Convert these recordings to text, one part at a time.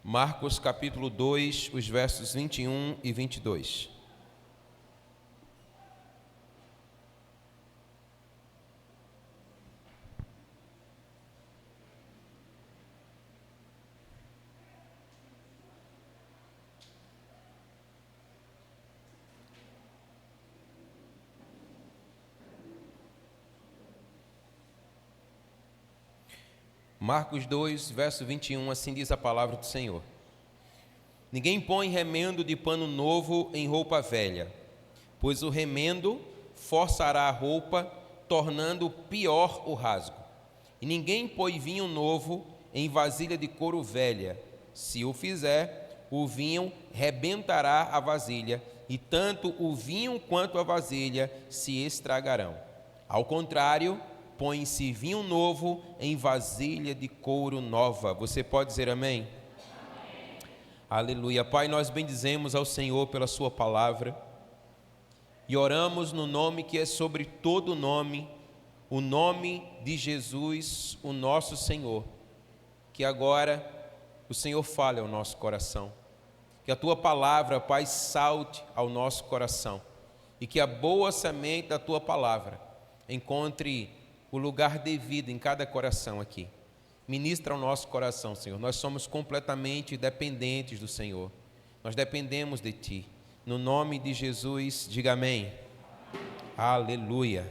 Marcos capítulo 2, os versos 21 e 22. Marcos 2, verso 21, assim diz a palavra do Senhor. Ninguém põe remendo de pano novo em roupa velha, pois o remendo forçará a roupa, tornando pior o rasgo. E ninguém põe vinho novo em vasilha de couro velha. Se o fizer, o vinho rebentará a vasilha, e tanto o vinho quanto a vasilha se estragarão. Ao contrário, põe-se vinho novo em vasilha de couro nova. Você pode dizer amém? Amém. Aleluia. Pai, nós bendizemos ao Senhor pela sua palavra e oramos no nome que é sobre todo nome, o nome de Jesus, o nosso Senhor. Que agora o Senhor fale ao nosso coração, que a tua palavra, Pai, salte ao nosso coração e que a boa semente da tua palavra encontre o lugar devido em cada coração aqui. Ministra o nosso coração, Senhor. Nós somos completamente dependentes do Senhor. Nós dependemos de Ti. No nome de Jesus, diga amém. Aleluia.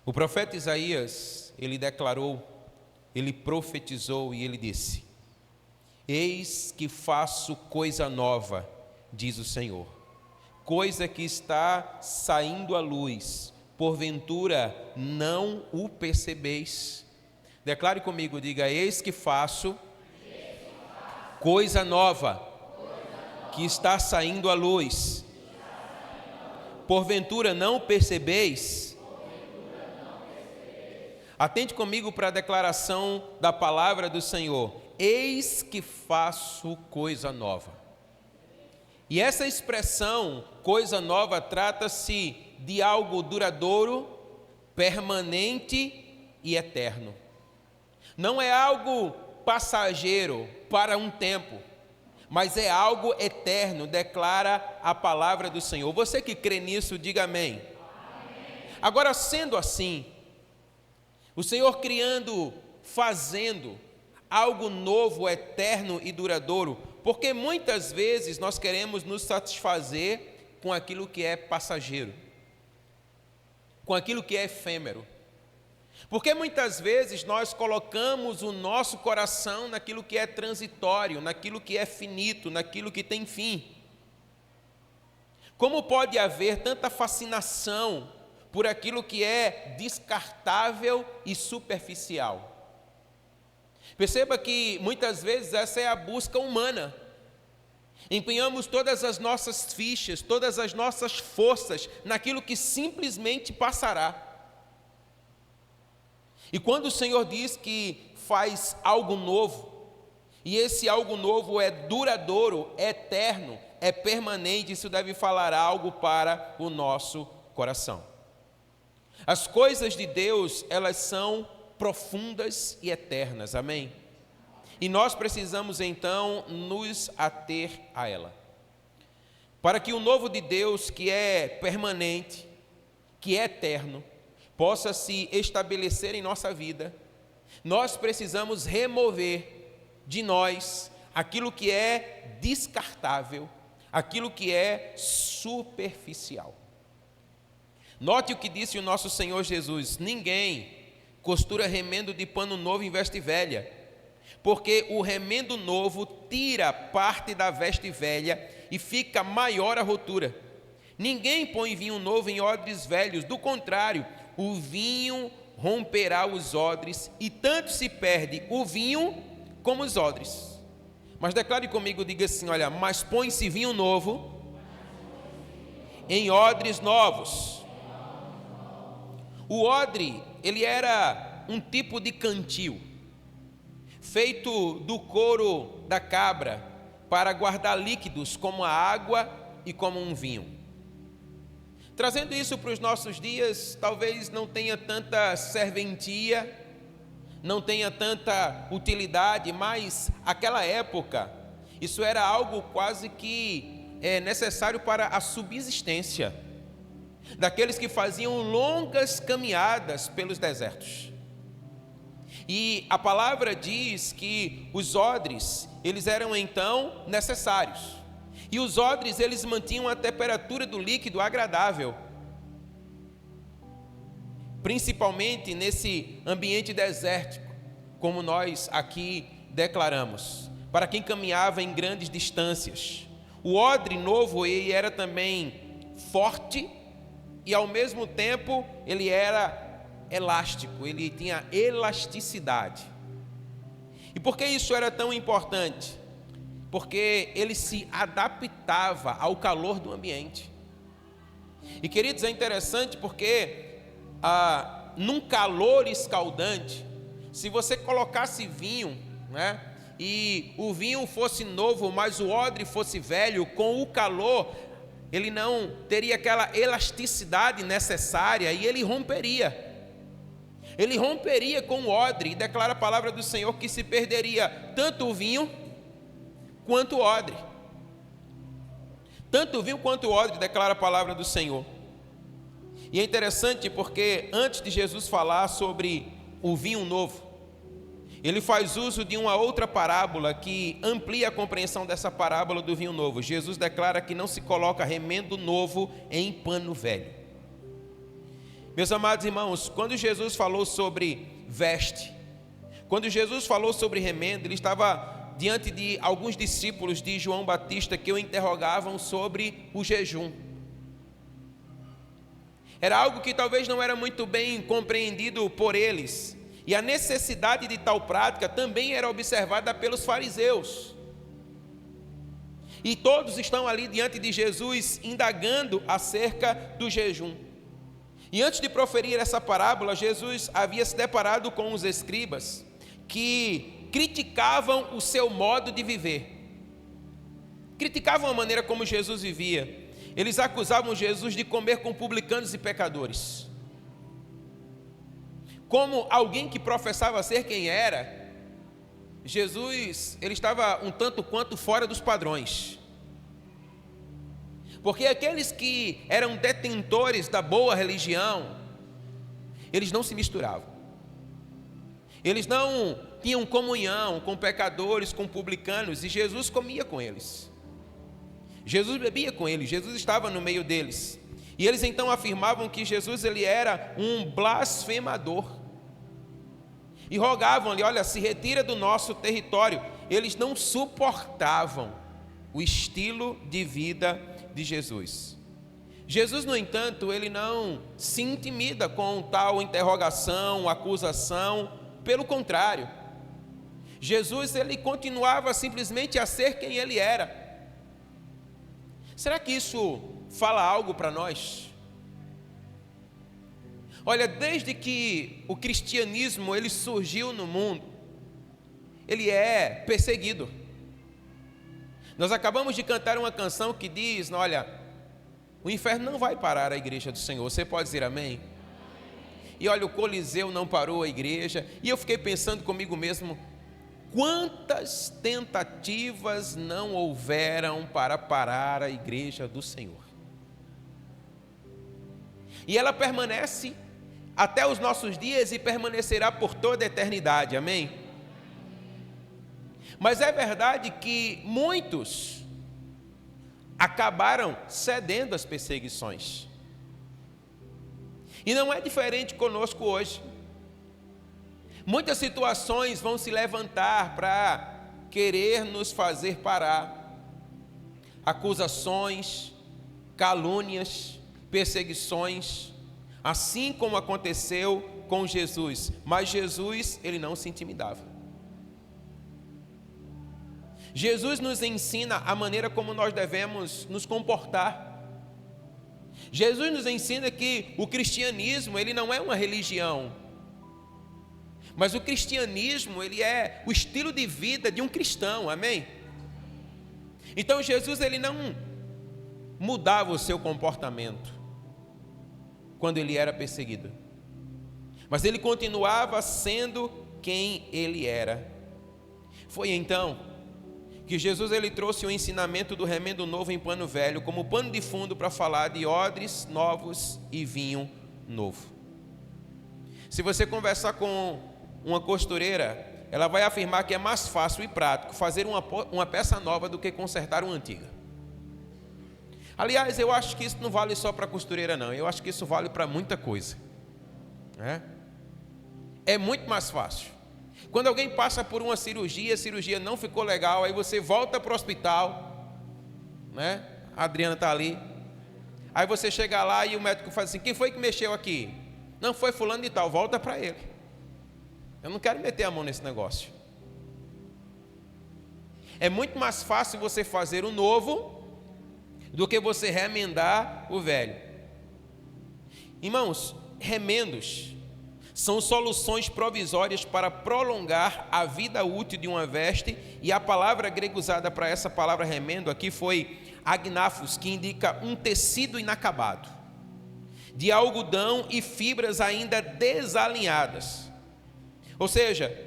O profeta Isaías, ele declarou, ele profetizou e ele disse: eis que faço coisa nova, diz o Senhor. Coisa que está saindo à luz. Porventura não o percebeis. Declare comigo, diga: eis que faço coisa nova, que está saindo à luz. Porventura não percebeis. Atente comigo para a declaração da palavra do Senhor: eis que faço coisa nova. E essa expressão, coisa nova, trata-se de algo duradouro, permanente e eterno. Não é algo passageiro para um tempo, mas é algo eterno, declara a palavra do Senhor. Você que crê nisso, diga amém. Amém. Agora, sendo assim, o Senhor criando, fazendo algo novo, eterno e duradouro, porque muitas vezes nós queremos nos satisfazer com aquilo que é passageiro, com aquilo que é efêmero. Porque muitas vezes nós colocamos o nosso coração naquilo que é transitório, naquilo que é finito, naquilo que tem fim. Como pode haver tanta fascinação por aquilo que é descartável e superficial? Perceba que muitas vezes essa é a busca humana. Empenhamos todas as nossas fichas, todas as nossas forças naquilo que simplesmente passará. E quando o Senhor diz que faz algo novo, e esse algo novo é duradouro, é eterno, é permanente, isso deve falar algo para o nosso coração. As coisas de Deus, elas são profundas e eternas, amém? E nós precisamos então nos ater a ela. Para que o novo de Deus, que é permanente, que é eterno, possa se estabelecer em nossa vida, nós precisamos remover de nós aquilo que é descartável, aquilo que é superficial. Note o que disse o nosso Senhor Jesus: ninguém costura remendo de pano novo em veste velha, porque o remendo novo tira parte da veste velha e fica maior a rotura. Ninguém põe vinho novo em odres velhos, do contrário, o vinho romperá os odres, e tanto se perde o vinho como os odres. Mas declare comigo, diga assim, olha: mas põe-se vinho novo em odres novos. O odre, ele era um tipo de cantil, feito do couro da cabra, para guardar líquidos como a água e como um vinho. Trazendo isso para os nossos dias, talvez não tenha tanta serventia, não tenha tanta utilidade, mas aquela época Isso era algo quase que necessário para a subsistência daqueles que faziam longas caminhadas pelos desertos. E a palavra diz que os odres, eles eram então necessários. E os odres, eles mantinham a temperatura do líquido agradável, principalmente nesse ambiente desértico, como nós aqui declaramos, para quem caminhava em grandes distâncias. O odre novo, ele era também forte e ao mesmo tempo ele era elástico, ele tinha elasticidade. E por que isso era tão importante? Porque ele se adaptava ao calor do ambiente. E queridos, é interessante porque num calor escaldante, se você colocasse vinho, né, e o vinho fosse novo, mas o odre fosse velho, com o calor, ele não teria aquela elasticidade necessária e ele romperia. Ele romperia com o odre, e declara a palavra do Senhor que se perderia tanto o vinho quanto o odre. Tanto o vinho quanto o odre, declara a palavra do Senhor. E é interessante porque antes de Jesus falar sobre o vinho novo, ele faz uso de uma outra parábola que amplia a compreensão dessa parábola do vinho novo. Jesus declara que não se coloca remendo novo em pano velho. Meus amados irmãos, quando Jesus falou sobre veste, quando Jesus falou sobre remendo, ele estava diante de alguns discípulos de João Batista que o interrogavam sobre o jejum. Era algo que talvez não era muito bem compreendido por eles. E a necessidade de tal prática também era observada pelos fariseus. E todos estão ali diante de Jesus, indagando acerca do jejum. E antes de proferir essa parábola, Jesus havia se deparado com os escribas, que criticavam o seu modo de viver. Criticavam a maneira como Jesus vivia. Eles acusavam Jesus de comer com publicanos e pecadores. Como alguém que professava ser quem era, Jesus, ele estava um tanto quanto fora dos padrões. Porque aqueles que eram detentores da boa religião, eles não se misturavam. Eles não tinham comunhão com pecadores, com publicanos, e Jesus comia com eles. Jesus bebia com eles, Jesus estava no meio deles. E eles então afirmavam que Jesus ele era um blasfemador. E rogavam-lhe, olha, se retira do nosso território. Eles não suportavam o estilo de vida de Jesus. Jesus, no entanto, ele não se intimida com tal interrogação, acusação. Pelo contrário, Jesus ele continuava simplesmente a ser quem ele era. Será que isso fala algo para nós? Olha, desde que o cristianismo ele surgiu no mundo, ele é perseguido. Nós acabamos de cantar uma canção que diz, olha, o inferno não vai parar a igreja do Senhor. Você pode dizer amém? E olha, o Coliseu não parou a igreja. E eu fiquei pensando comigo mesmo, quantas tentativas não houveram para parar a igreja do Senhor? E ela permanece até os nossos dias e permanecerá por toda a eternidade, amém? Mas é verdade que muitos acabaram cedendo às perseguições. E não é diferente conosco hoje. Muitas situações vão se levantar para querer nos fazer parar. Acusações, calúnias, perseguições, assim como aconteceu com Jesus. Mas Jesus, ele não se intimidava. Jesus nos ensina a maneira como nós devemos nos comportar. Jesus nos ensina que o cristianismo, ele não é uma religião, mas o cristianismo, ele é o estilo de vida de um cristão, amém? Então Jesus, ele não mudava o seu comportamento quando ele era perseguido, mas ele continuava sendo quem ele era. Foi então que Jesus ele trouxe o ensinamento do remendo novo em pano velho como pano de fundo para falar de odres novos e vinho novo. Se você conversar com uma costureira, ela vai afirmar que é mais fácil e prático fazer uma peça nova do que consertar uma antiga. Aliás, eu acho que isso não vale só para costureira não, eu acho que isso vale para muita coisa. É muito mais fácil. Quando alguém passa por uma cirurgia, a cirurgia não ficou legal, aí você volta para o hospital, né? A Adriana está ali. Aí você chega lá e o médico faz assim: quem foi que mexeu aqui? Não, foi fulano de tal, volta para ele. Eu não quero meter a mão nesse negócio. É muito mais fácil você fazer o novo do que você remendar o velho. Irmãos, remendos são soluções provisórias para prolongar a vida útil de uma veste, e a palavra grega usada para essa palavra remendo aqui foi agnafos, que indica um tecido inacabado, de algodão e fibras ainda desalinhadas. Ou seja,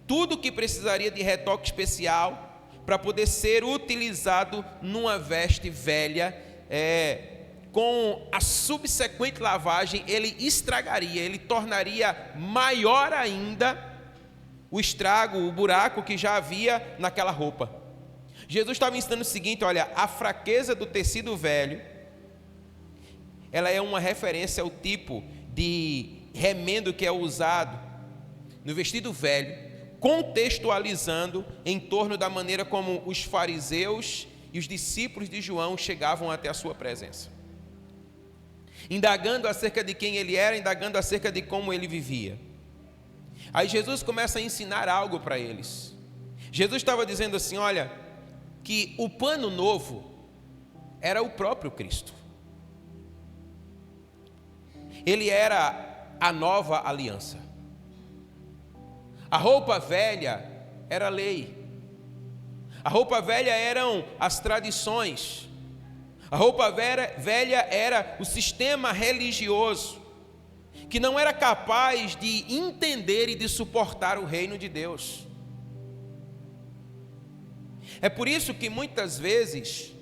tudo que precisaria de retoque especial para poder ser utilizado numa veste velha, com a subsequente lavagem, ele estragaria, ele tornaria maior ainda o estrago, o buraco que já havia naquela roupa. Jesus estava ensinando o seguinte: olha, a fraqueza do tecido velho, ela é uma referência ao tipo de remendo que é usado no vestido velho, contextualizando em torno da maneira como os fariseus e os discípulos de João chegavam até a sua presença, indagando acerca de quem ele era, indagando acerca de como ele vivia. Aí Jesus começa a ensinar algo para eles. Jesus estava dizendo assim: olha, que o pano novo era o próprio Cristo. Ele era a nova aliança. A roupa velha era a lei. A roupa velha eram as tradições. A roupa velha era o sistema religioso, que não era capaz de entender e de suportar o reino de Deus. É por isso que muitas vezes,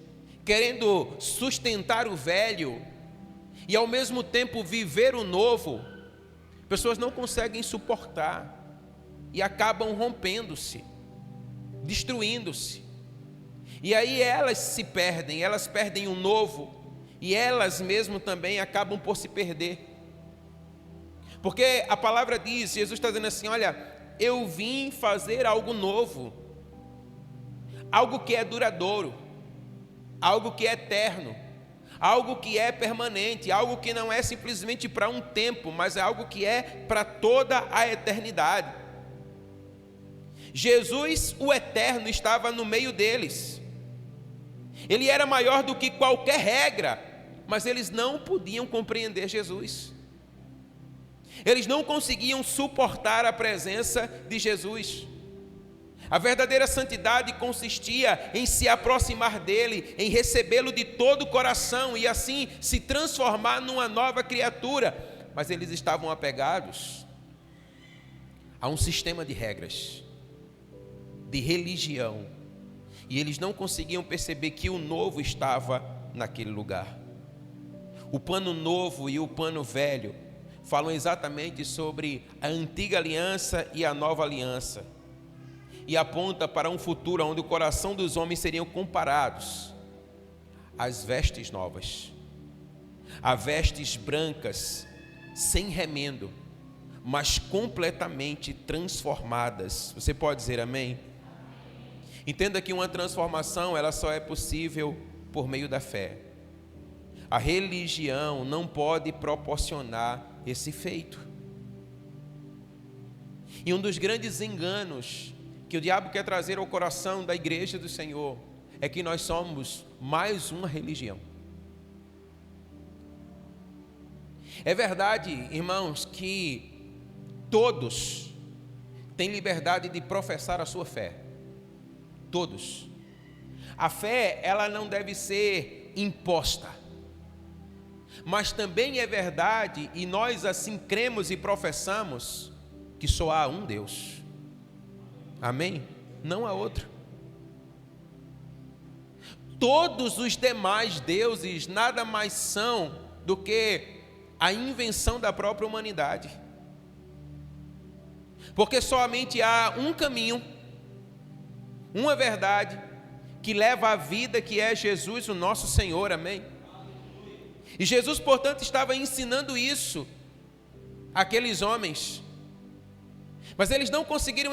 querendo sustentar o velho e ao mesmo tempo viver o novo, pessoas não conseguem suportar e acabam rompendo-se, destruindo-se. E aí elas se perdem, elas perdem o novo, e elas mesmo também acabam por se perder. Porque a palavra diz, Jesus está dizendo assim: olha, eu vim fazer algo novo, algo que é duradouro, algo que é eterno, algo que é permanente, algo que não é simplesmente para um tempo, mas é algo que é para toda a eternidade. Jesus, o eterno, estava no meio deles. Ele era maior do que qualquer regra, mas eles não podiam compreender Jesus. Eles não conseguiam suportar a presença de Jesus. A verdadeira santidade consistia em se aproximar dele, em recebê-lo de todo o coração e assim se transformar numa nova criatura. Mas eles estavam apegados a um sistema de regras, de religião. E eles não conseguiam perceber que o novo estava naquele lugar. O pano novo e o pano velho falam exatamente sobre a antiga aliança e a nova aliança, e aponta para um futuro onde o coração dos homens seriam comparados às vestes novas, a vestes brancas, sem remendo, mas completamente transformadas. Você pode dizer amém? Entenda que uma transformação, ela só é possível por meio da fé. A religião não pode proporcionar esse feito. E um dos grandes enganos que o diabo quer trazer ao coração da igreja do Senhor é que nós somos mais uma religião. É verdade, irmãos, que todos têm liberdade de professar a sua fé. Todos. A fé, ela não deve ser imposta. Mas também é verdade, e nós assim cremos e professamos, que só há um Deus. Amém? Não há outro. Todos os demais deuses nada mais são do que a invenção da própria humanidade. Porque somente há um caminho, uma verdade, que leva à vida, que é Jesus, o nosso Senhor, amém? E Jesus, portanto, estava ensinando isso àqueles homens. Mas eles não conseguiram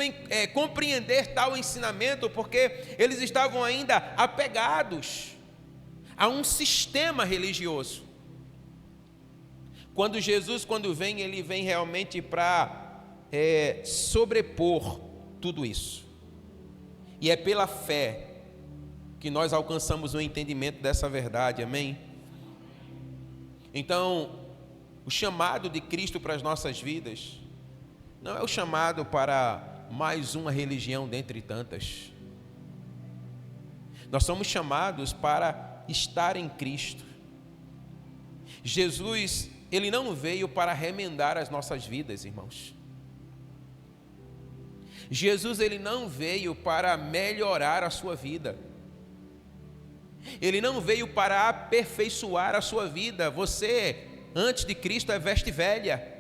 compreender tal ensinamento, porque eles estavam ainda apegados a um sistema religioso. Quando Jesus, vem, ele vem realmente para sobrepor tudo isso. E é pela fé que nós alcançamos o entendimento dessa verdade, amém? Então, o chamado de Cristo para as nossas vidas não é o chamado para mais uma religião dentre tantas. Nós somos chamados para estar em Cristo. Jesus, ele não veio para remendar as nossas vidas, irmãos. Jesus, ele não veio para melhorar a sua vida. Ele não veio para aperfeiçoar a sua vida. Você, antes de Cristo, é veste velha.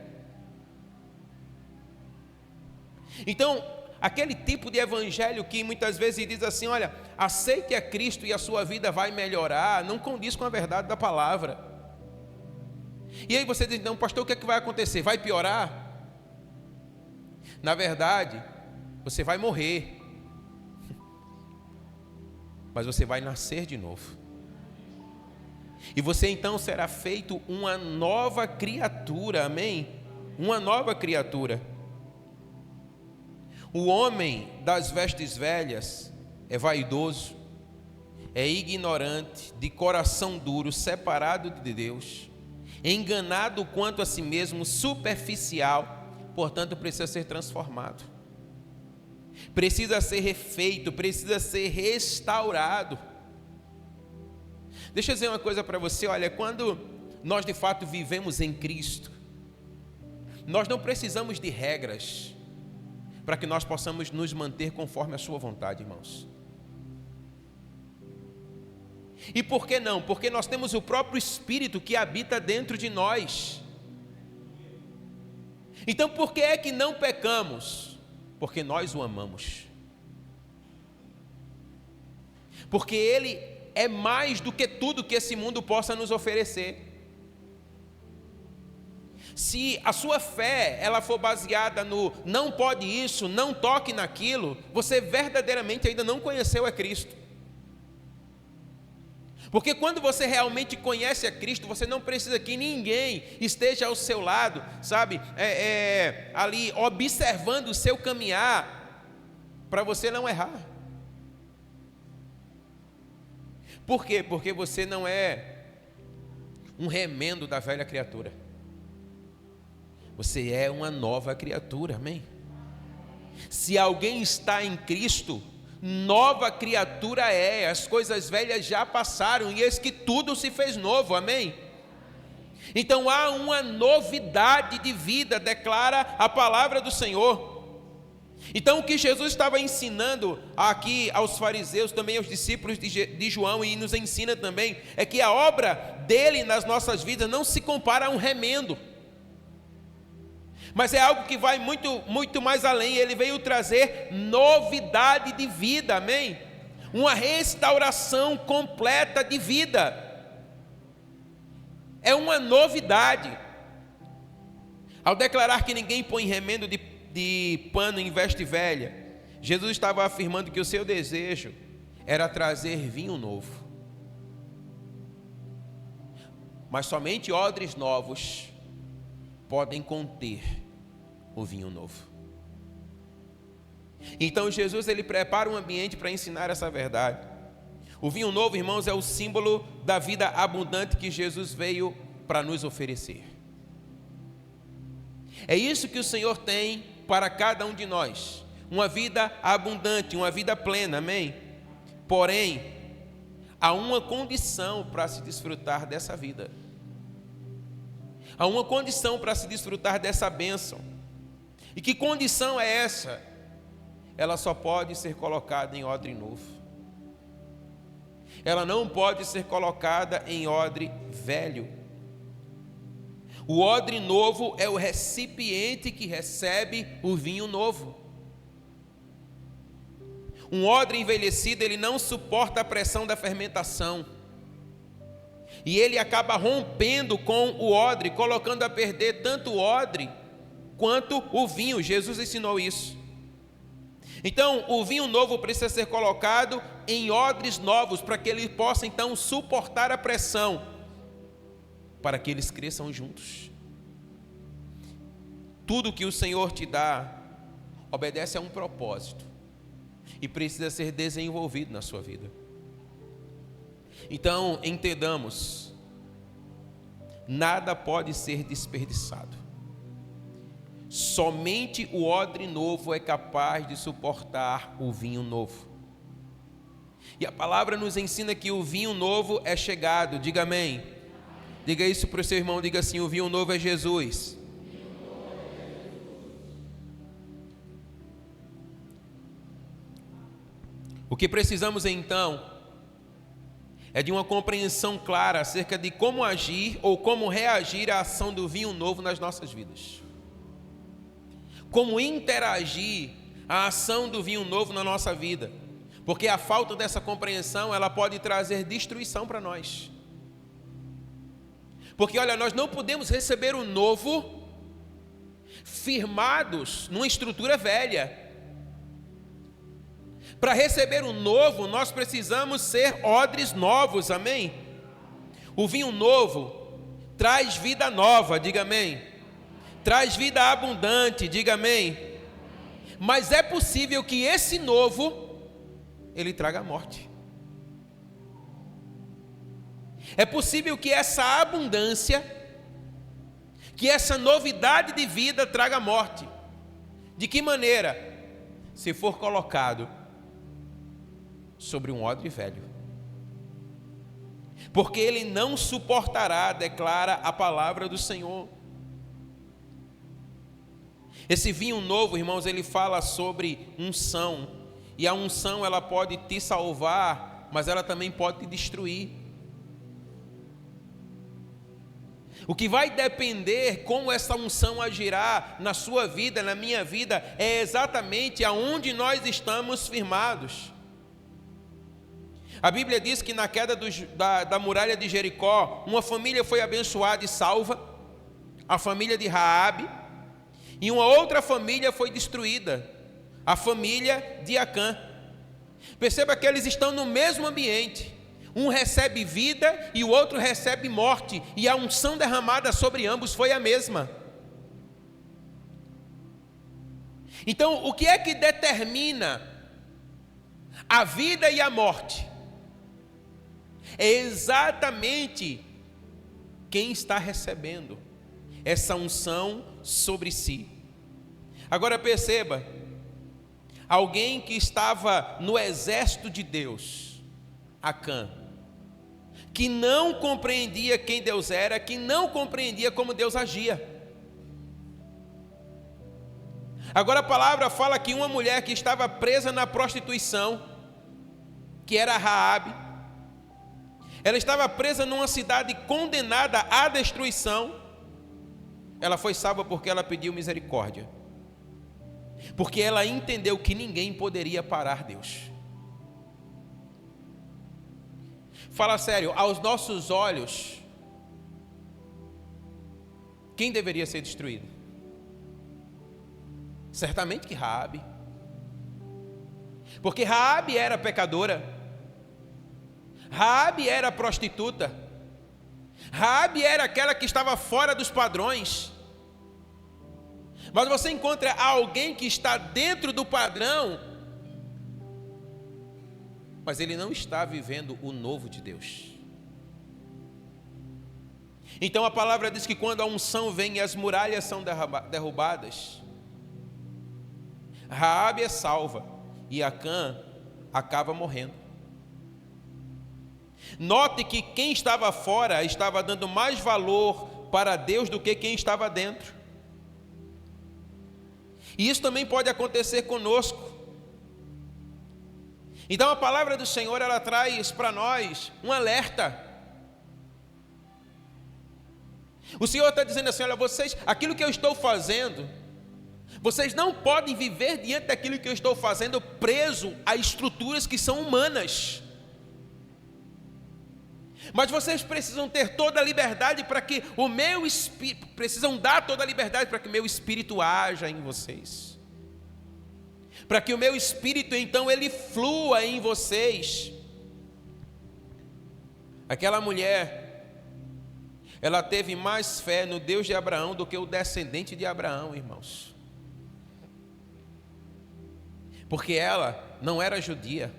Então, aquele tipo de evangelho que muitas vezes diz assim, olha, aceite a Cristo e a sua vida vai melhorar, não condiz com a verdade da palavra. E aí você diz, não, pastor, o que é que vai acontecer? Vai piorar? Na verdade, você vai morrer, mas você vai nascer de novo. E você então será feito uma nova criatura, amém? Uma nova criatura. O homem das vestes velhas é vaidoso, é ignorante, de coração duro, separado de Deus, enganado quanto a si mesmo, superficial, portanto precisa ser transformado, precisa ser refeito, precisa ser restaurado. Deixa eu dizer uma coisa para você, olha, quando nós de fato vivemos em Cristo, nós não precisamos de regras para que nós possamos nos manter conforme a sua vontade, irmãos. E por que não? Porque nós temos o próprio Espírito que habita dentro de nós. Então por que é que não pecamos? Porque nós o amamos. Porque Ele é mais do que tudo que esse mundo possa nos oferecer. Se a sua fé ela for baseada no não pode isso, não toque naquilo, você verdadeiramente ainda não conheceu a Cristo. Porque quando você realmente conhece a Cristo, você não precisa que ninguém esteja ao seu lado, sabe, ali observando o seu caminhar, para você não errar. Por quê? Porque você não é um remendo da velha criatura. Você é uma nova criatura, amém? Se alguém está em Cristo, nova criatura é, as coisas velhas já passaram, e eis que tudo se fez novo, amém? Então há uma novidade de vida, declara a palavra do Senhor. Então o que Jesus estava ensinando aqui aos fariseus, também aos discípulos de João, e nos ensina também, é que a obra dele nas nossas vidas não se compara a um remendo, mas é algo que vai muito, muito mais além. Ele veio trazer novidade de vida, amém? Uma restauração completa de vida. É uma novidade. Ao declarar que ninguém põe remendo de pano em veste velha, Jesus estava afirmando que o seu desejo era trazer vinho novo. Mas somente odres novos podem conter o vinho novo. Então Jesus ele prepara um ambiente para ensinar essa verdade. O vinho novo, irmãos, é o símbolo da vida abundante que Jesus veio para nos oferecer. É isso que o Senhor tem para cada um de nós, uma vida abundante, uma vida plena, amém? Porém, há uma condição para se desfrutar dessa vida. Há uma condição para se desfrutar dessa bênção. E que condição é essa? Ela só pode ser colocada em odre novo. ela não pode ser colocada em odre velho. O odre novo é o recipiente que recebe o vinho novo. Um odre envelhecido, ele não suporta a pressão da fermentação. E ele acaba rompendo com o odre, colocando a perder tanto o odre quanto o vinho. Jesus ensinou isso. Então, o vinho novo precisa ser colocado em odres novos, para que ele possa então suportar a pressão, para que eles cresçam juntos. Tudo que o Senhor te dá obedece a um propósito e precisa ser desenvolvido na sua vida. Então, entendamos, nada pode ser desperdiçado. Somente o odre novo é capaz de suportar o vinho novo. E a palavra nos ensina que o vinho novo é chegado. Diga amém. Diga isso para o seu irmão, diga assim: o vinho novo é Jesus. O que precisamos então é de uma compreensão clara acerca de como agir ou como reagir à ação do vinho novo nas nossas vidas. Como interagir à ação do vinho novo na nossa vida. Porque a falta dessa compreensão, ela pode trazer destruição para nós. Porque olha, nós não podemos receber o novo firmados numa estrutura velha. Para receber o novo, nós precisamos ser odres novos, amém? O vinho novo traz vida nova, diga amém. Traz vida abundante, diga amém. Mas é possível que esse novo, ele traga a morte. É possível que essa abundância, que essa novidade de vida traga morte. De que maneira? Se for colocado sobre um odre velho. Porque ele não suportará, declara a palavra do Senhor. Esse vinho novo, irmãos, ele fala sobre unção. E a unção, ela pode te salvar, mas ela também pode te destruir. O que vai depender como essa unção agirá na sua vida, na minha vida, é exatamente aonde nós estamos firmados. A Bíblia diz que na queda da muralha de Jericó, uma família foi abençoada e salva, a família de Raabe, e uma outra família foi destruída, a família de Acã. Perceba que eles estão no mesmo ambiente. Um recebe vida e o outro recebe morte, e a unção derramada sobre ambos foi a mesma. Então, o que é que determina a vida e a morte? É exatamente quem está recebendo essa unção sobre si. Agora perceba, alguém que estava no exército de Deus, Acã, que não compreendia quem Deus era, que não compreendia como Deus agia. Agora a palavra fala que uma mulher que estava presa na prostituição, que era Raabe, ela estava presa numa cidade condenada à destruição, ela foi salva porque ela pediu misericórdia, porque ela entendeu que ninguém poderia parar Deus. Fala sério, aos nossos olhos, quem deveria ser destruído? Certamente que Raabe, porque Raabe era pecadora, Raabe era prostituta, Raabe era aquela que estava fora dos padrões. Mas você encontra alguém que está dentro do padrão, mas ele não está vivendo o novo de Deus. Então a palavra diz que quando a unção vem e as muralhas são derrubadas, Raabe é salva e Acã acaba morrendo. Note que quem estava fora estava dando mais valor para Deus do que quem estava dentro. E isso também pode acontecer conosco. Então a palavra do Senhor, ela traz para nós um alerta. O Senhor está dizendo assim: olha, vocês, aquilo que eu estou fazendo, vocês não podem viver diante daquilo que eu estou fazendo preso a estruturas que são humanas. Mas vocês precisam ter toda a liberdade para que o meu espírito, precisam dar toda a liberdade para que o meu espírito haja em vocês. Para que o meu espírito, então, ele flua em vocês. Aquela mulher, ela teve mais fé no Deus de Abraão do que o descendente de Abraão, irmãos. Porque ela não era judia.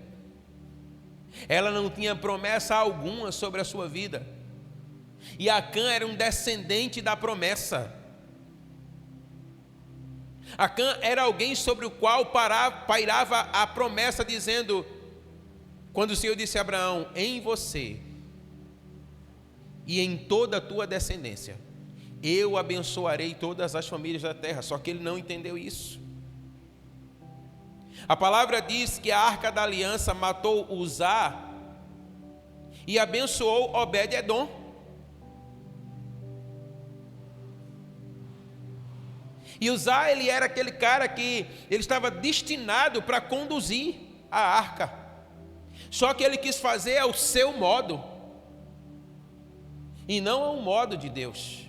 Ela não tinha promessa alguma sobre a sua vida. E Acã era um descendente da promessa. Acã era alguém sobre o qual pairava a promessa, dizendo, quando o Senhor disse a Abraão: em você e em toda a tua descendência eu abençoarei todas as famílias da terra. Só que ele não entendeu isso. A palavra diz que a arca da aliança matou Uzá e abençoou Obed-edom. E Uzá, ele era aquele cara que ele estava destinado para conduzir a arca. Só que ele quis fazer ao seu modo e não ao modo de Deus,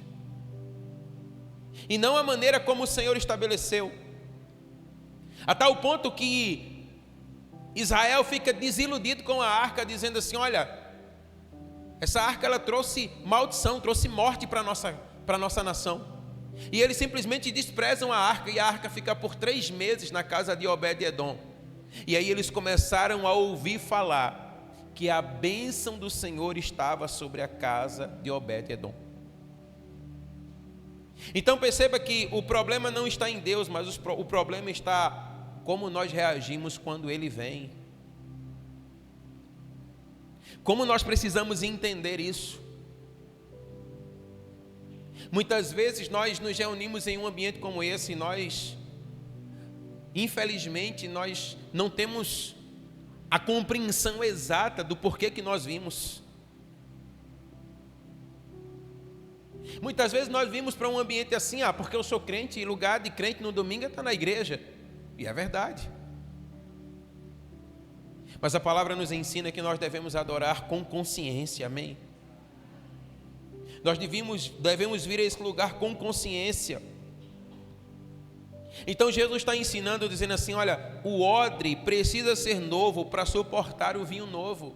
e não a maneira como o Senhor estabeleceu. A tal ponto que Israel fica desiludido com a arca, dizendo assim: olha, essa arca ela trouxe maldição, trouxe morte para a nossa nação. E eles simplesmente desprezam a arca, e a arca fica por 3 meses na casa de Obed-edom. E aí eles começaram a ouvir falar que a bênção do Senhor estava sobre a casa de Obed-edom. Então perceba que o problema não está em Deus, mas o problema está como nós reagimos quando Ele vem. Como nós precisamos entender isso. Muitas vezes nós nos reunimos em um ambiente como esse e nós, infelizmente, nós não temos a compreensão exata do porquê que nós vimos. Muitas vezes nós vimos para um ambiente assim: porque eu sou crente e lugar de crente no domingo é estar na igreja. E é verdade. Mas a palavra nos ensina que nós devemos adorar com consciência, amém? Nós devemos vir a esse lugar com consciência. Então Jesus está ensinando, dizendo assim: olha, o odre precisa ser novo para suportar o vinho novo.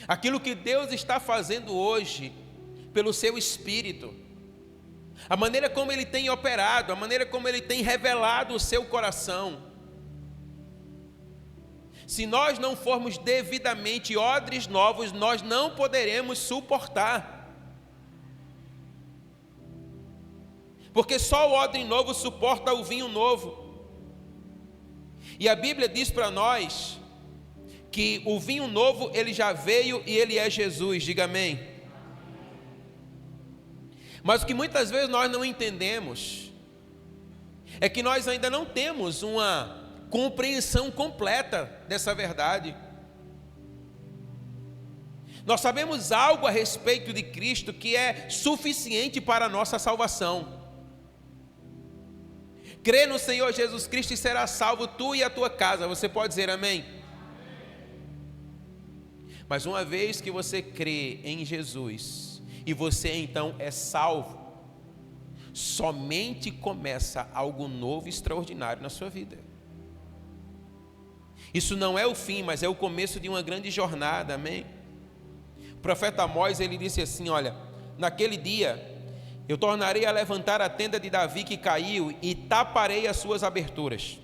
Aquilo que Deus está fazendo hoje, pelo seu Espírito, a maneira como Ele tem operado, a maneira como Ele tem revelado o seu coração. Se nós não formos devidamente odres novos, nós não poderemos suportar. Porque só o odre novo suporta o vinho novo. E a Bíblia diz para nós que o vinho novo, ele já veio e ele é Jesus. Diga amém. Mas o que muitas vezes nós não entendemos é que nós ainda não temos uma compreensão completa dessa verdade. Nós sabemos algo a respeito de Cristo que é suficiente para a nossa salvação. Crê no Senhor Jesus Cristo e será salvo tu e a tua casa. Você pode dizer amém? Mas uma vez que você crê em Jesus e você então é salvo, somente começa algo novo e extraordinário na sua vida. Isso não é o fim, mas é o começo de uma grande jornada, amém? O profeta Amós, ele disse assim: olha, naquele dia eu tornarei a levantar a tenda de Davi que caiu e taparei as suas aberturas,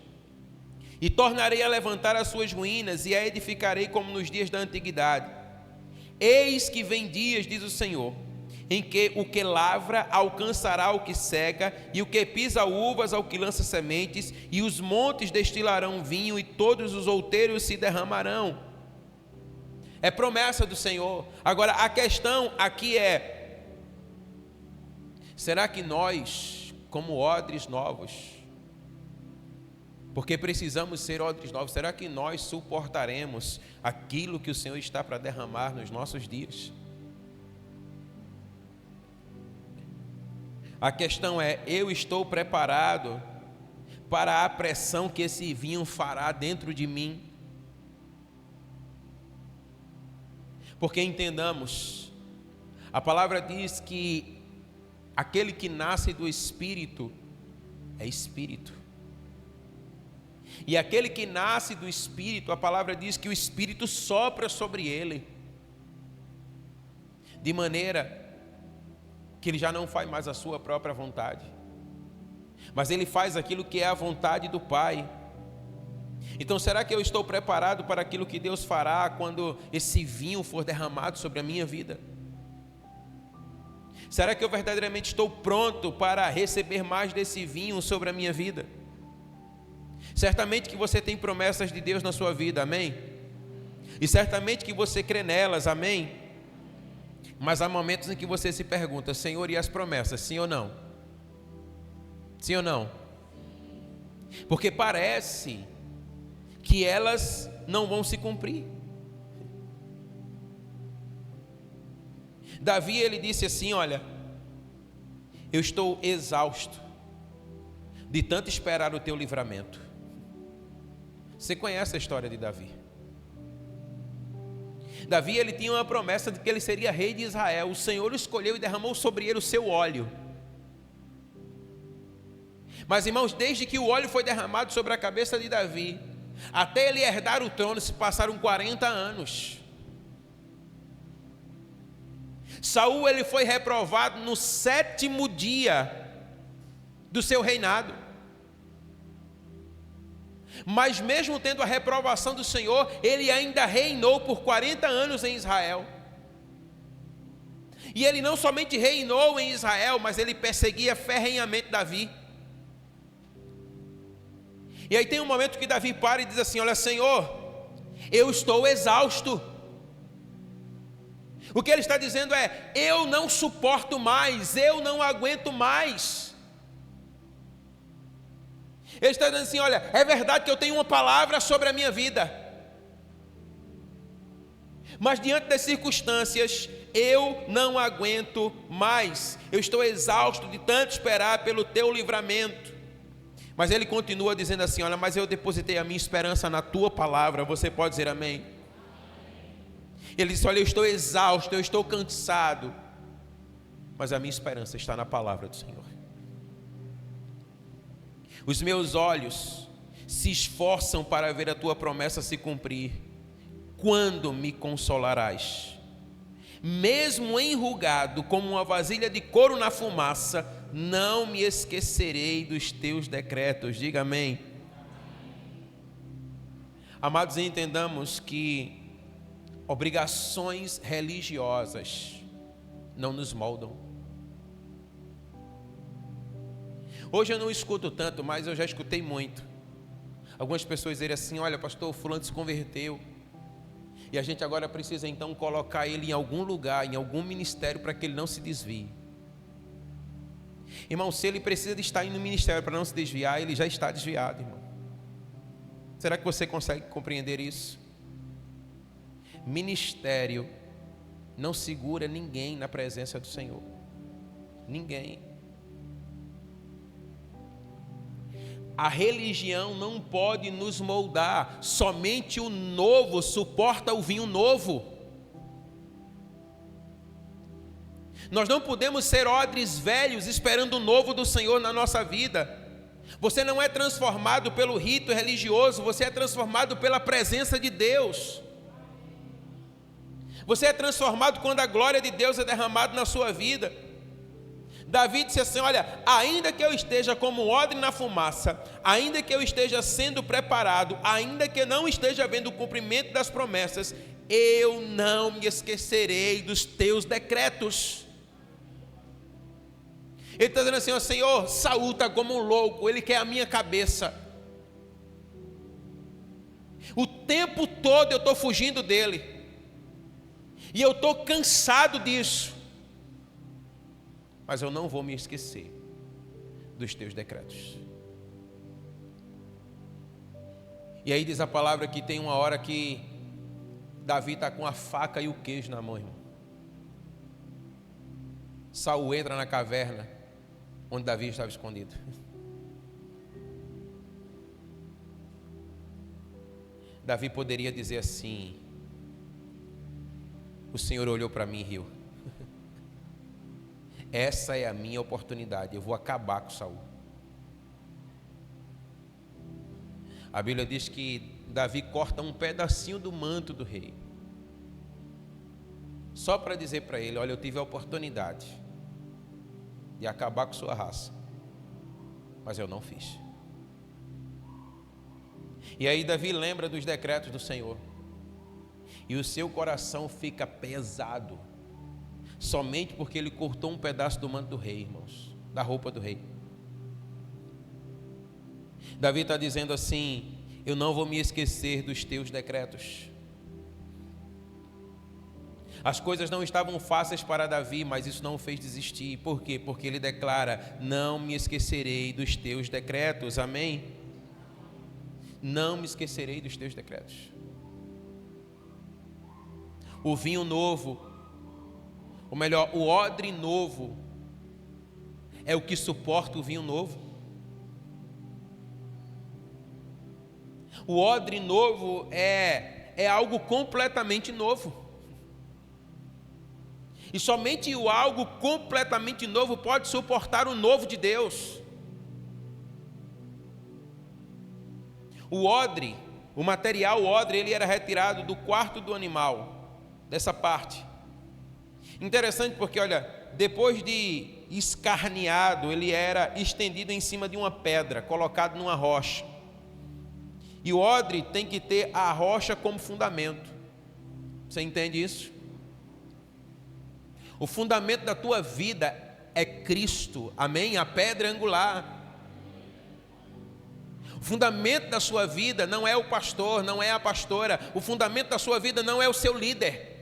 e tornarei a levantar as suas ruínas e a edificarei como nos dias da antiguidade. Eis que vem dias, diz o Senhor, em que o que lavra alcançará o que cega, e o que pisa uvas ao que lança sementes, e os montes destilarão vinho, e todos os outeiros se derramarão. É promessa do Senhor. Agora a questão aqui é: será que nós, como odres novos, Porque precisamos ser odres novos. Será que nós suportaremos aquilo que o Senhor está para derramar nos nossos dias? A questão é, eu estou preparado para a pressão que esse vinho fará dentro de mim? Porque entendamos, a palavra diz que aquele que nasce do Espírito é Espírito. E aquele que nasce do Espírito, a palavra diz que o Espírito sopra sobre ele, de maneira que ele já não faz mais a sua própria vontade, mas ele faz aquilo que é a vontade do Pai. Então, será que eu estou preparado para aquilo que Deus fará quando esse vinho for derramado sobre a minha vida? Será que eu verdadeiramente estou pronto para receber mais desse vinho sobre a minha vida? Certamente que você tem promessas de Deus na sua vida, amém? E certamente que você crê nelas, amém? Mas há momentos em que você se pergunta, Senhor, e as promessas, sim ou não? Sim ou não? Porque parece que elas não vão se cumprir. Davi, ele disse assim, olha, eu estou exausto de tanto esperar o teu livramento. Você conhece a história de Davi? Davi, ele tinha uma promessa de que ele seria rei de Israel. O Senhor o escolheu e derramou sobre ele o seu óleo. Mas, irmãos, desde que o óleo foi derramado sobre a cabeça de Davi, até ele herdar o trono, se passaram 40 anos. Saul, ele foi reprovado no 7º dia do seu reinado. Mas mesmo tendo a reprovação do Senhor, ele ainda reinou por 40 anos em Israel. E ele não somente reinou em Israel, mas ele perseguia ferrenhamente Davi. E aí tem um momento que Davi para e diz assim, olha, Senhor, eu estou exausto. O que ele está dizendo é, eu não suporto mais, eu não aguento mais. Ele está dizendo assim, olha, é verdade que eu tenho uma palavra sobre a minha vida, mas diante das circunstâncias, eu não aguento mais. Eu estou exausto de tanto esperar pelo teu livramento. Mas ele continua dizendo assim, olha, mas eu depositei a minha esperança na tua palavra. Você pode dizer amém? Ele disse, olha, eu estou exausto, eu estou cansado, mas a minha esperança está na palavra do Senhor. Os meus olhos se esforçam para ver a tua promessa se cumprir. Quando me consolarás? Mesmo enrugado como uma vasilha de couro na fumaça, não me esquecerei dos teus decretos. Diga amém. Amados, entendamos que obrigações religiosas não nos moldam. Hoje eu não escuto tanto, mas eu já escutei muito. Algumas pessoas dizem assim, olha, pastor, fulano se converteu, e a gente agora precisa então colocar ele em algum lugar, em algum ministério, para que ele não se desvie. Irmão, se ele precisa de estar no ministério para não se desviar, ele já está desviado, irmão. Será que você consegue compreender isso? Ministério não segura ninguém na presença do Senhor. Ninguém. A religião não pode nos moldar. Somente o novo suporta o vinho novo. Nós não podemos ser odres velhos esperando o novo do Senhor na nossa vida. Você não é transformado pelo rito religioso, você é transformado pela presença de Deus. Você é transformado quando a glória de Deus é derramada na sua vida. Davi disse assim, olha, ainda que eu esteja como odre na fumaça, ainda que eu esteja sendo preparado, ainda que eu não esteja vendo o cumprimento das promessas, eu não me esquecerei dos teus decretos. Ele está dizendo assim, ó, Senhor, Saul está como um louco, ele quer a minha cabeça. O tempo todo eu estou fugindo dele, e eu estou cansado disso. Mas eu não vou me esquecer dos teus decretos. E aí diz a palavra que tem uma hora que Davi está com a faca e o queijo na mão, irmão. Saul entra na caverna onde Davi estava escondido. Davi poderia dizer assim: o Senhor olhou para mim e riu. Essa é a minha oportunidade, eu vou acabar com Saul. A Bíblia diz que Davi corta um pedacinho do manto do rei, só para dizer para ele: olha, eu tive a oportunidade de acabar com sua raça, mas eu não fiz. E aí Davi lembra dos decretos do Senhor, e o seu coração fica pesado, somente porque ele cortou um pedaço do manto do rei, irmãos, da roupa do rei. Davi está dizendo assim: eu não vou me esquecer dos teus decretos. As coisas não estavam fáceis para Davi, mas isso não o fez desistir. Por quê? Porque ele declara: não me esquecerei dos teus decretos. Amém? Não me esquecerei dos teus decretos. O vinho novo, ou melhor, o odre novo, é o que suporta o vinho novo. O odre novo é algo completamente novo. E somente o algo completamente novo pode suportar o novo de Deus. O odre, o material odre, ele era retirado do quarto do animal, dessa parte. Interessante porque, olha, depois de escarneado, ele era estendido em cima de uma pedra, colocado numa rocha. E o odre tem que ter a rocha como fundamento. Você entende isso? O fundamento da tua vida é Cristo, amém? A pedra angular. O fundamento da sua vida não é o pastor, não é a pastora. O fundamento da sua vida não é o seu líder.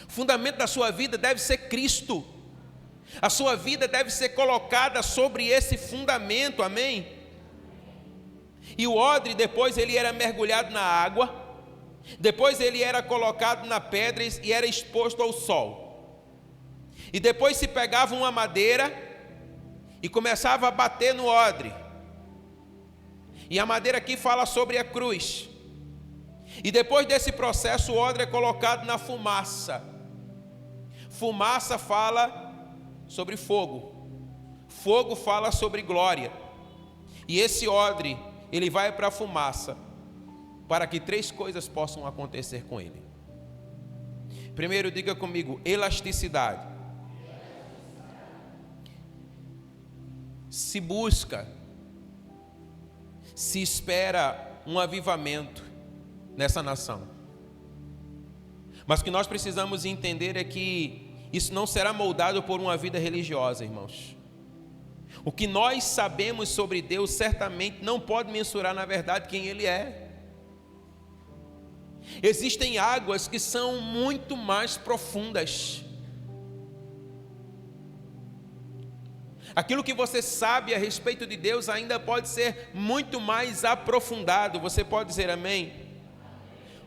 O fundamento da sua vida deve ser Cristo. A sua vida deve ser colocada sobre esse fundamento, amém? E o odre, depois ele era mergulhado na água, depois ele era colocado na pedra e era exposto ao sol. E depois se pegava uma madeira e começava a bater no odre. E a madeira aqui fala sobre a cruz. E depois desse processo, o odre é colocado na fumaça. Fumaça fala sobre fogo. Fogo fala sobre glória. E esse odre, ele vai para a fumaça, para que 3 coisas possam acontecer com ele. Primeiro, diga comigo: elasticidade. Se busca, se espera um avivamento nessa nação. Mas o que nós precisamos entender é que isso não será moldado por uma vida religiosa, irmãos. O que nós sabemos sobre Deus certamente não pode mensurar na verdade quem Ele é. Existem águas que são muito mais profundas. Aquilo que você sabe a respeito de Deus ainda pode ser muito mais aprofundado. Você pode dizer amém?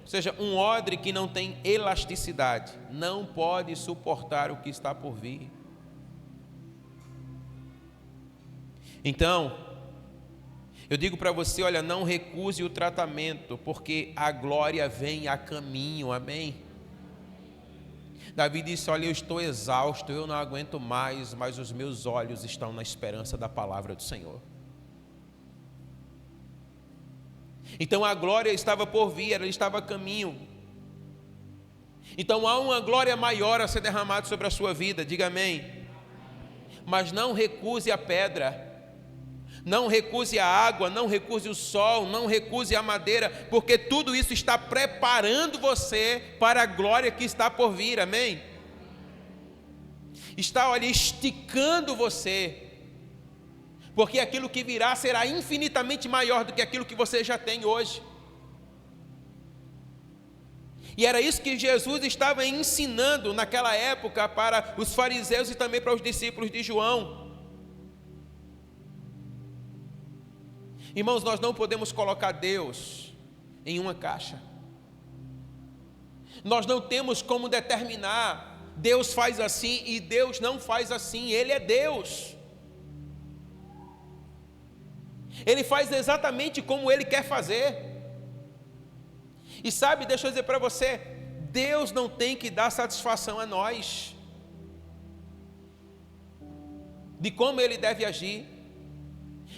Ou seja, um odre que não tem elasticidade não pode suportar o que está por vir. Então, eu digo para você, olha, não recuse o tratamento, porque a glória vem a caminho, amém? Davi disse: olha, eu estou exausto, eu não aguento mais, mas os meus olhos estão na esperança da palavra do Senhor. Então a glória estava por vir, ela estava a caminho. Então há uma glória maior a ser derramada sobre a sua vida, diga amém. Mas não recuse a pedra. Não recuse a água, não recuse o sol, não recuse a madeira, porque tudo isso está preparando você para a glória que está por vir, amém? Está, olha, esticando você, porque aquilo que virá será infinitamente maior do que aquilo que você já tem hoje. E era isso que Jesus estava ensinando naquela época para os fariseus e também para os discípulos de João. Irmãos, nós não podemos colocar Deus em uma caixa. Nós não temos como determinar, Deus faz assim e Deus não faz assim. Ele é Deus. Ele faz exatamente como Ele quer fazer. E sabe, deixa eu dizer para você, Deus não tem que dar satisfação a nós de como Ele deve agir,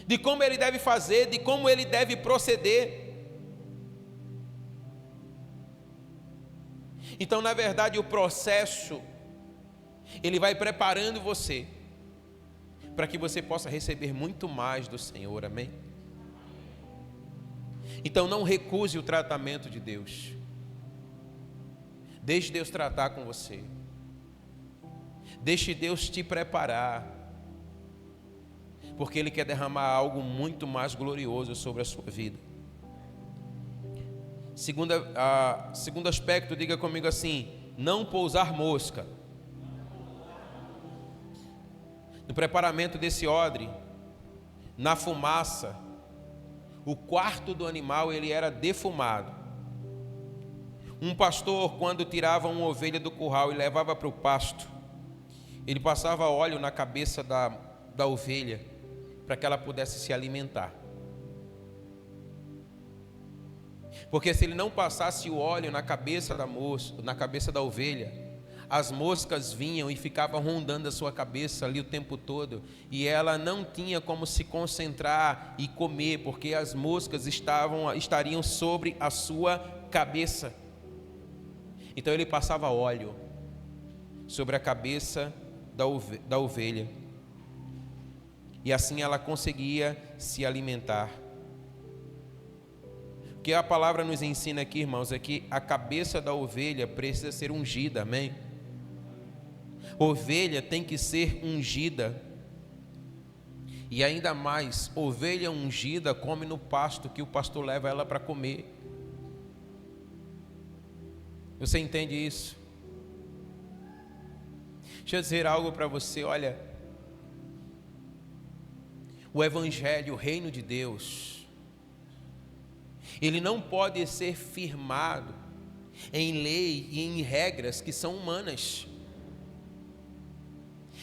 de como Ele deve fazer, de como Ele deve proceder. Então, na verdade, o processo, Ele vai preparando você para que você possa receber muito mais do Senhor, amém? Então não recuse o tratamento de Deus. Deixe Deus tratar com você. Deixe Deus te preparar, porque Ele quer derramar algo muito mais glorioso sobre a sua vida. Segundo aspecto, diga comigo assim: não pousar mosca. No preparamento desse odre, na fumaça, o quarto do animal ele era defumado. Um pastor, quando tirava uma ovelha do curral e levava para o pasto, ele passava óleo na cabeça da ovelha, para que ela pudesse se alimentar. Porque se ele não passasse o óleo na cabeça da ovelha, as moscas vinham e ficavam rondando a sua cabeça ali o tempo todo, e ela não tinha como se concentrar e comer, porque as moscas estariam sobre a sua cabeça. Então ele passava óleo sobre a cabeça da ovelha, e assim ela conseguia se alimentar. O que a palavra nos ensina aqui, irmãos, é que a cabeça da ovelha precisa ser ungida, amém? Ovelha tem que ser ungida. E ainda mais, ovelha ungida come no pasto que o pastor leva ela para comer. Você entende isso? Deixa eu dizer algo para você, olha. O Evangelho, o reino de Deus, ele não pode ser firmado em lei e em regras que são humanas.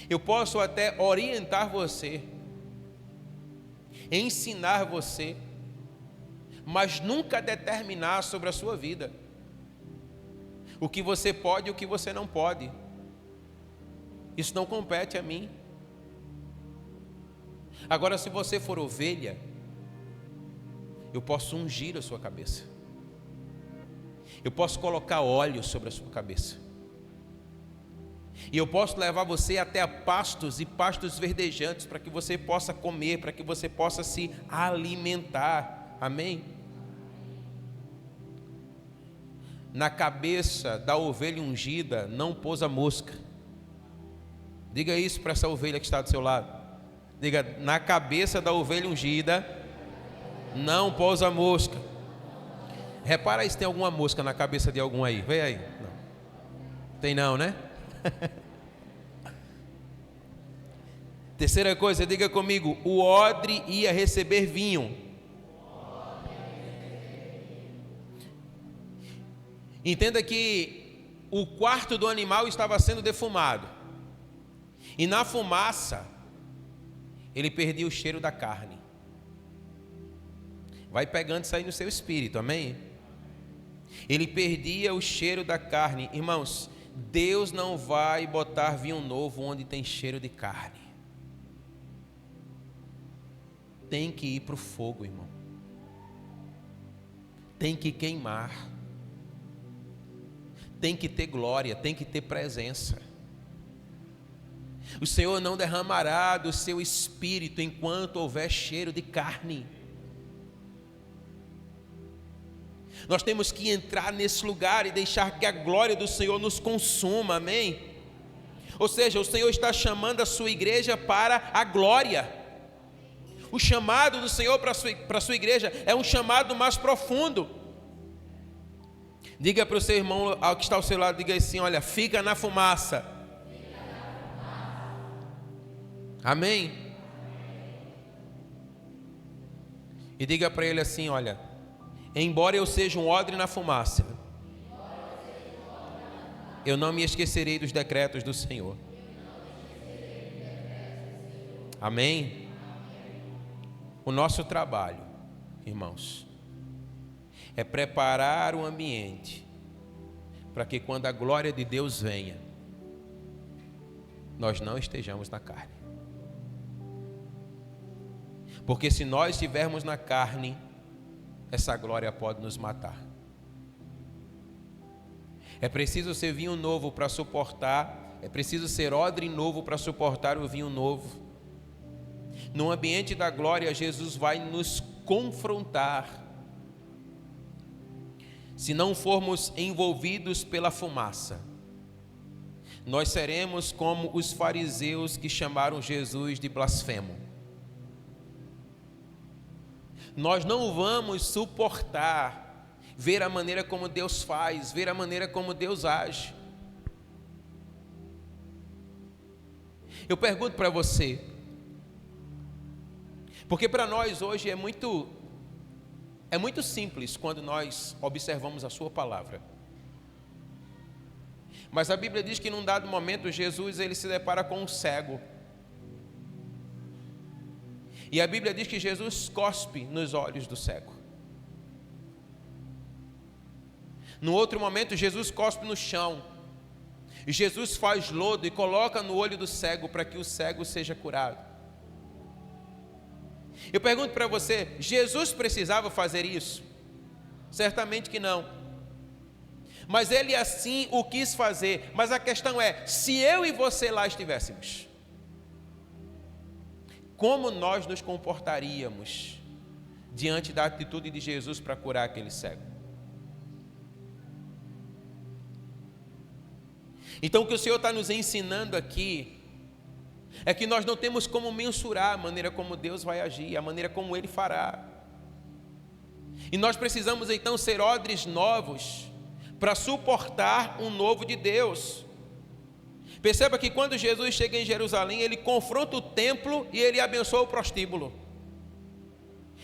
Eu posso até orientar você, ensinar você, mas nunca determinar sobre a sua vida o que você pode e o que você não pode. Isso não compete a mim. Agora, se você for ovelha, eu posso ungir a sua cabeça, eu posso colocar óleo sobre a sua cabeça, e eu posso levar você até a pastos e pastos verdejantes, para que você possa comer, para que você possa se alimentar, amém? Na cabeça da ovelha ungida não pousa mosca. Diga isso para essa ovelha que está do seu lado. Diga: na cabeça da ovelha ungida não pousa mosca. Repara aí se tem alguma mosca na cabeça de algum aí. Vem aí. Não. Tem não, né? Terceira coisa, diga comigo: o odre ia receber vinho. Entenda que o quarto do animal estava sendo defumado, e na fumaça ele perdia o cheiro da carne. Vai pegando isso aí no seu espírito, amém? Ele perdia o cheiro da carne. Irmãos, Deus não vai botar vinho novo onde tem cheiro de carne. Tem que ir para o fogo, irmão. Tem que queimar. Tem que ter glória, tem que ter presença. O Senhor não derramará do seu espírito enquanto houver cheiro de carne. Nós temos que entrar nesse lugar e deixar que a glória do Senhor nos consuma, amém? Ou seja, o Senhor está chamando a sua igreja para a glória. O chamado do Senhor para a sua igreja é um chamado mais profundo. Diga para o seu irmão ao que está ao seu lado, diga assim: olha, fica na fumaça. Amém? E diga para ele assim: olha, embora eu seja um odre na fumaça, eu não me esquecerei dos decretos do Senhor. Amém? O nosso trabalho, irmãos, é preparar o ambiente para que quando a glória de Deus venha, nós não estejamos na carne. Porque se nós estivermos na carne, essa glória pode nos matar. É preciso ser vinho novo para suportar, é preciso ser odre novo para suportar o vinho novo. No ambiente da glória, Jesus vai nos confrontar. Se não formos envolvidos pela fumaça, nós seremos como os fariseus que chamaram Jesus de blasfemo. Nós não vamos suportar ver a maneira como Deus faz, ver a maneira como Deus age. Eu pergunto para você, porque para nós hoje é muito simples quando nós observamos a sua palavra. Mas a Bíblia diz que num dado momento Jesus ele se depara com um cego. E a Bíblia diz que Jesus cospe nos olhos do cego. No outro momento Jesus cospe no chão. E Jesus faz lodo e coloca no olho do cego para que o cego seja curado. Eu pergunto para você, Jesus precisava fazer isso? Certamente que não. Mas ele assim o quis fazer. Mas a questão é, se eu e você lá estivéssemos, como nós nos comportaríamos diante da atitude de Jesus para curar aquele cego? Então o que o Senhor está nos ensinando aqui é que nós não temos como mensurar a maneira como Deus vai agir, a maneira como Ele fará. E nós precisamos então ser odres novos para suportar um novo de Deus. Perceba que quando Jesus chega em Jerusalém, Ele confronta o templo e Ele abençoa o prostíbulo.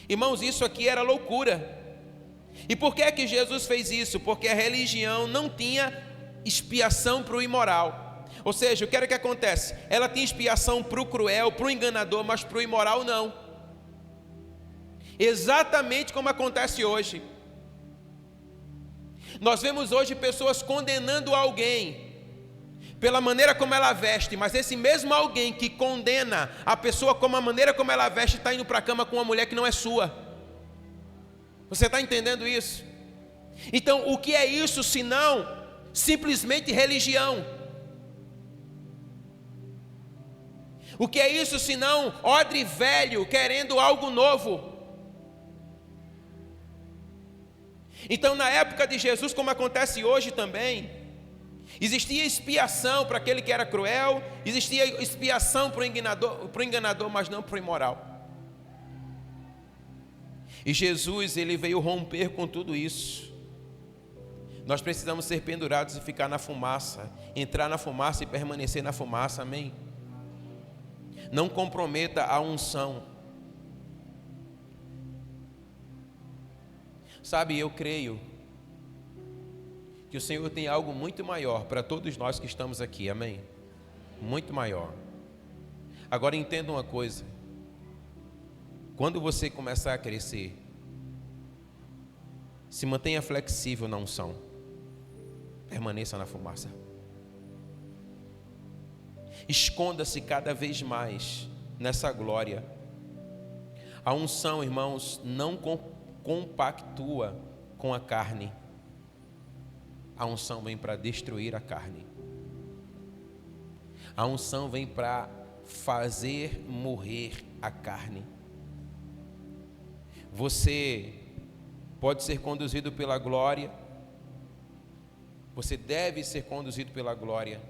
Irmãos, isso aqui era loucura. E por que é que Jesus fez isso? Porque a religião não tinha expiação para o imoral. Ou seja, o que era que acontece? Ela tinha expiação para o cruel, para o enganador, mas para o imoral não. Exatamente como acontece hoje. Nós vemos hoje pessoas condenando alguém pela maneira como ela veste, mas esse mesmo alguém que condena a pessoa como a maneira como ela veste está indo para a cama com uma mulher que não é sua. Você está entendendo isso? Então, o que é isso senão simplesmente religião? O que é isso senão odre velho querendo algo novo? Então, na época de Jesus, como acontece hoje também, existia expiação para aquele que era cruel, existia expiação para o enganador, mas não para o imoral. E Jesus, ele veio romper com tudo isso. Nós precisamos ser pendurados e ficar na fumaça, entrar na fumaça e permanecer na fumaça, amém? Não comprometa a unção. Sabe, eu creio que o Senhor tem algo muito maior para todos nós que estamos aqui, amém? Muito maior. Agora entenda uma coisa: quando você começar a crescer, se mantenha flexível na unção, permaneça na fumaça. Esconda-se cada vez mais nessa glória. A unção, irmãos, não compactua com a carne. A unção vem para destruir a carne. A unção vem para fazer morrer a carne. Você pode ser conduzido pela glória. Você deve ser conduzido pela glória,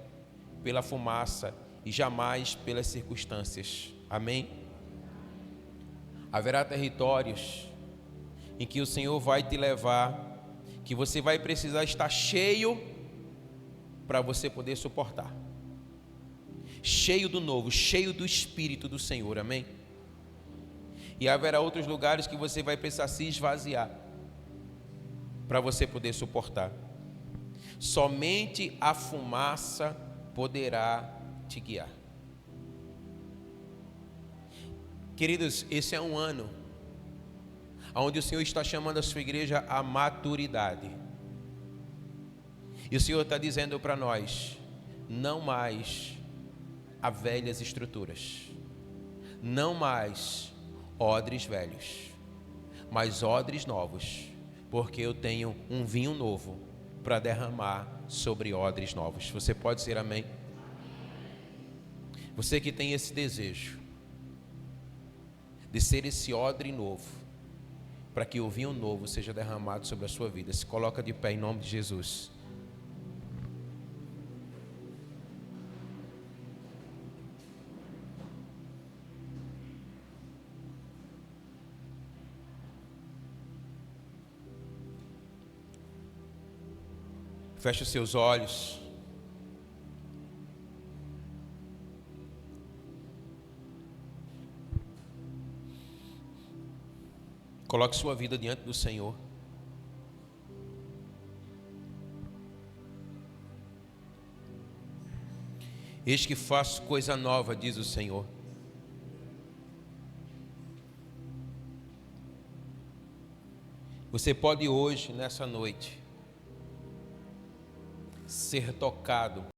pela fumaça e jamais pelas circunstâncias. Amém? Haverá territórios em que o Senhor vai te levar, que você vai precisar estar cheio para você poder suportar. Cheio do novo, cheio do Espírito do Senhor, amém? E haverá outros lugares que você vai precisar se esvaziar para você poder suportar. Somente a fumaça poderá te guiar. Queridos, esse é um ano onde o Senhor está chamando a sua igreja à maturidade. E o Senhor está dizendo para nós, não mais a velhas estruturas, não mais odres velhos, mas odres novos, porque eu tenho um vinho novo para derramar sobre odres novos. Você pode dizer amém? Você que tem esse desejo de ser esse odre novo, para que o vinho novo seja derramado sobre a sua vida, se coloca de pé em nome de Jesus. Feche os seus olhos. Coloque sua vida diante do Senhor. Eis que faço coisa nova, diz o Senhor. Você pode hoje, nessa noite, ser tocado